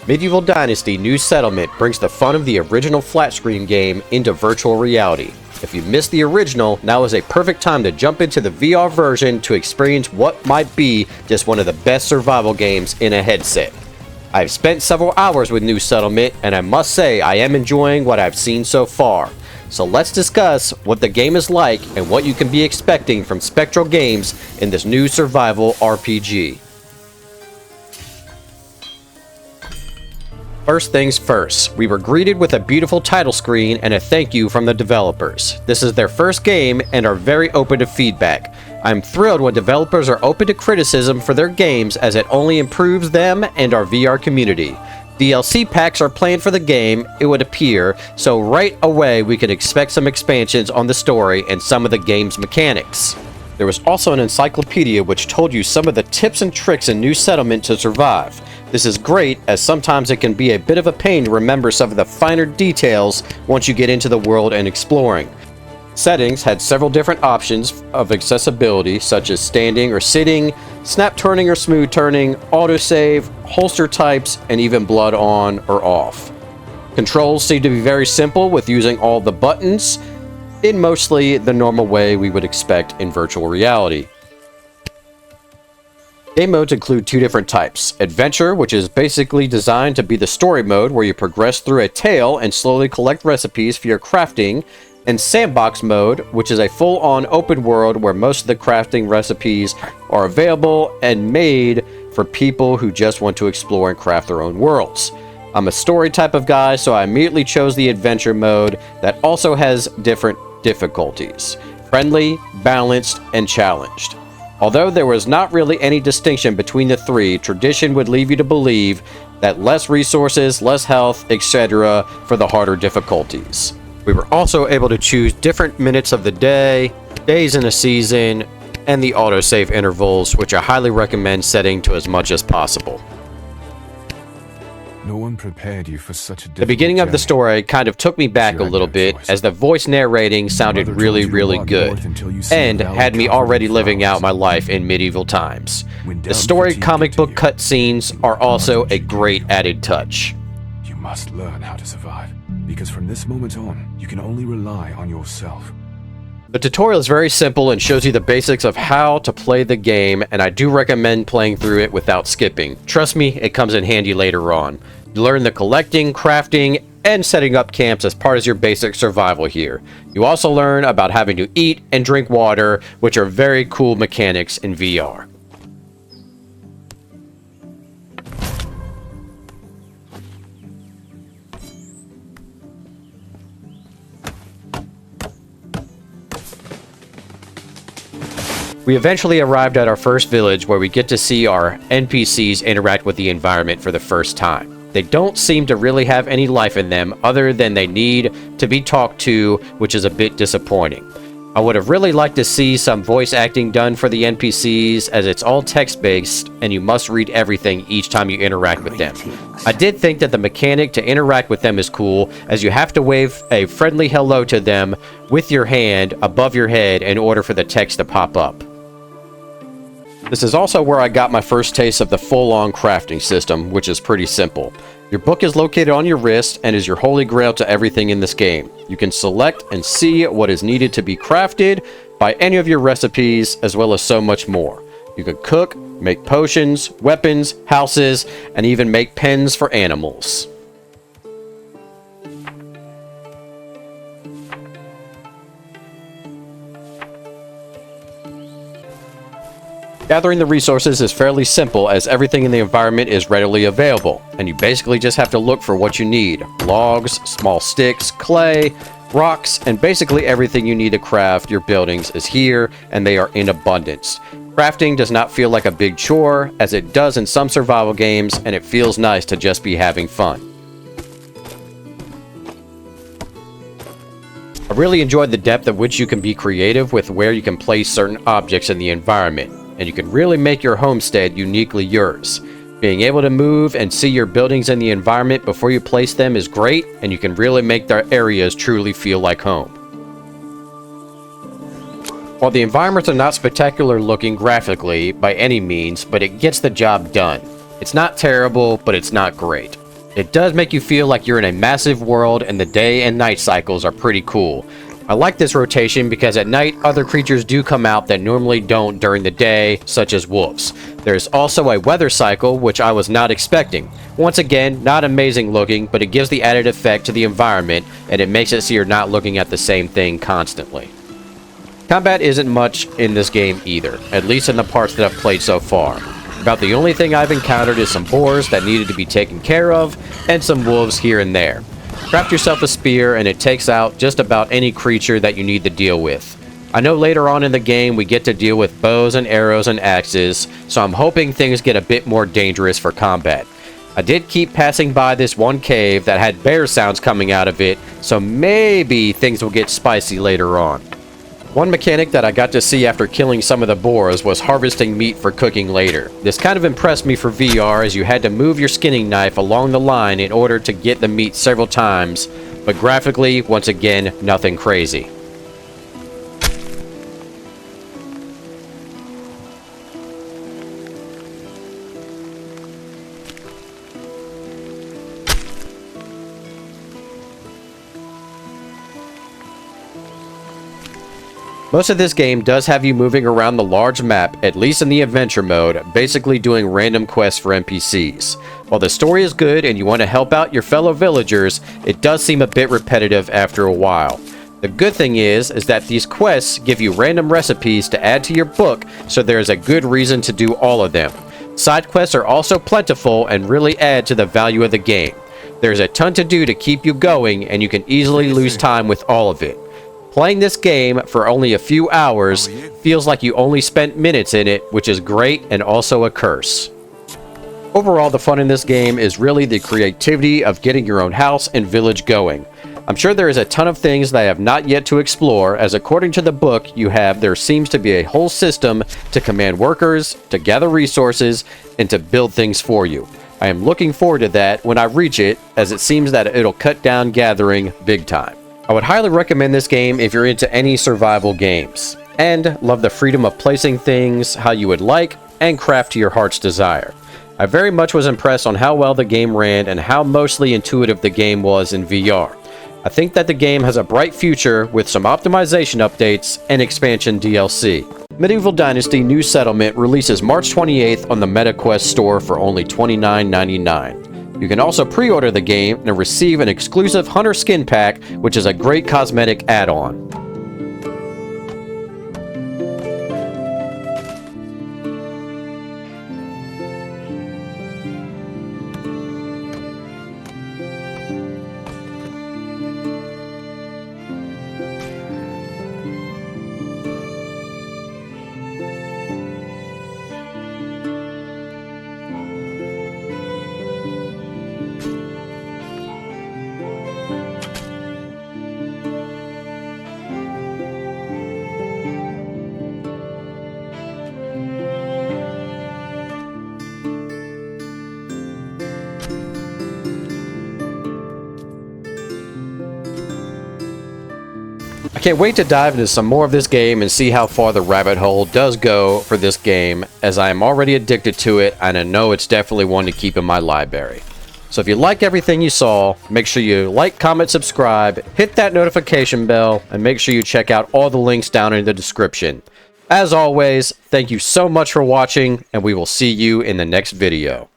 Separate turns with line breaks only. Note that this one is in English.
Medieval Dynasty New Settlement brings the fun of the original flat screen game into virtual reality. If you missed the original, now is a perfect time to jump into the VR version to experience what might be just one of the best survival games in a headset. I've spent several hours with New Settlement, and I must say I am enjoying what I've seen so far. So let's discuss what the game is like and what you can be expecting from Spectral Games in this new survival RPG. First things first, we were greeted with a beautiful title screen and a thank you from the developers. This is their first game and are very open to feedback. I'm thrilled when developers are open to criticism for their games as it only improves them and our VR community. DLC packs are planned for the game, it would appear, so right away we can expect some expansions on the story and some of the game's mechanics. There was also an encyclopedia which told you some of the tips and tricks in New Settlement to survive. This is great, as sometimes it can be a bit of a pain to remember some of the finer details once you get into the world and exploring. Settings had several different options of accessibility, such as standing or sitting, snap turning or smooth turning, autosave, holster types, and even blood on or off. Controls seem to be very simple with using all the buttons in mostly the normal way we would expect in virtual reality. Game modes include two different types. Adventure, which is basically designed to be the story mode where you progress through a tale and slowly collect recipes for your crafting, and Sandbox mode, which is a full-on open world where most of the crafting recipes are available and made for people who just want to explore and craft their own worlds. I'm a story type of guy, so I immediately chose the adventure mode that also has different difficulties: friendly, balanced, and challenged. Although there was not really any distinction between the three, tradition would leave you to believe that less resources, less health, etc. for the harder difficulties. We were also able to choose different minutes of the day, days in a season, and the autosave intervals, which I highly recommend setting to as much as possible.
No one prepared you for such a
The beginning of the story kind of took me back a little bit, as the voice narrating sounded really good, and had me already living out my life in medieval times. The story comic book cutscenes are also a great added touch.
You must learn how to survive, because from this moment on, you can only rely on yourself.
The tutorial is very simple and shows you the basics of how to play the game, and I do recommend playing through it without skipping. Trust me, it comes in handy later on. You learn the collecting, crafting, and setting up camps as part of your basic survival here. You also learn about having to eat and drink water, which are very cool mechanics in VR. We eventually arrived at our first village where we get to see our NPCs interact with the environment for the first time. They don't seem to really have any life in them other than they need to be talked to, which is a bit disappointing. I would have really liked to see some voice acting done for the NPCs, as it's all text-based and you must read everything each time you interact with them. I did think that the mechanic to interact with them is cool, as you have to wave a friendly hello to them with your hand above your head in order for the text to pop up. This is also where I got my first taste of the full-on crafting system, which is pretty simple. Your book is located on your wrist and is your holy grail to everything in this game. You can select and see what is needed to be crafted by any of your recipes, as well as so much more. You can cook, make potions, weapons, houses, and even make pens for animals. Gathering the resources is fairly simple, as everything in the environment is readily available, and you basically just have to look for what you need. Logs, small sticks, clay, rocks, and basically everything you need to craft your buildings is here, and they are in abundance. Crafting does not feel like a big chore, as it does in some survival games, and it feels nice to just be having fun. I really enjoyed the depth at which you can be creative with where you can place certain objects in the environment, and you can really make your homestead uniquely yours. Being able to move and see your buildings in the environment before you place them is great, and you can really make their areas truly feel like home. While the environments are not spectacular looking graphically by any means, but it gets the job done. It's not terrible, but it's not great. It does make you feel like you're in a massive world, and the day and night cycles are pretty cool. I like this rotation because at night, other creatures do come out that normally don't during the day, such as wolves. There's also a weather cycle, which I was not expecting. Once again, not amazing looking, but it gives the added effect to the environment, and it makes it so you're not looking at the same thing constantly. Combat isn't much in this game either, at least in the parts that I've played so far. About the only thing I've encountered is some boars that needed to be taken care of, and some wolves here and there. Craft yourself a spear and it takes out just about any creature that you need to deal with. I know later on in the game we get to deal with bows and arrows and axes, so I'm hoping things get a bit more dangerous for combat. I did keep passing by this one cave that had bear sounds coming out of it, so maybe things will get spicy later on. One mechanic that I got to see after killing some of the boars was harvesting meat for cooking later. This kind of impressed me for VR, as you had to move your skinning knife along the line in order to get the meat several times, but graphically, once again, nothing crazy. Most of this game does have you moving around the large map, at least in the adventure mode, basically doing random quests for NPCs. While the story is good and you want to help out your fellow villagers, it does seem a bit repetitive after a while. The good thing is that these quests give you random recipes to add to your book, so there is a good reason to do all of them. Side quests are also plentiful and really add to the value of the game. There's a ton to do to keep you going, and you can easily lose time with all of it. Playing this game for only a few hours feels like you only spent minutes in it, which is great and also a curse. Overall, the fun in this game is really the creativity of getting your own house and village going. I'm sure there is a ton of things that I have not yet to explore, as according to the book there seems to be a whole system to command workers, to gather resources, and to build things for you. I am looking forward to that when I reach it, as it seems that it'll cut down gathering big time. I would highly recommend this game if you're into any survival games, and love the freedom of placing things how you would like, and craft to your heart's desire. I very much was impressed on how well the game ran and how mostly intuitive the game was in VR. I think that the game has a bright future with some optimization updates and expansion DLC. Medieval Dynasty New Settlement releases March 28th on the MetaQuest store for only $29.99. You can also pre-order the game and receive an exclusive Hunter Skin Pack, which is a great cosmetic add-on. I can't wait to dive into some more of this game and see how far the rabbit hole does go for this game, as I am already addicted to it and I know it's definitely one to keep in my library. So if you like everything you saw, make sure you like, comment, subscribe, hit that notification bell, and make sure you check out all the links down in the description. As always, thank you so much for watching, and we will see you in the next video.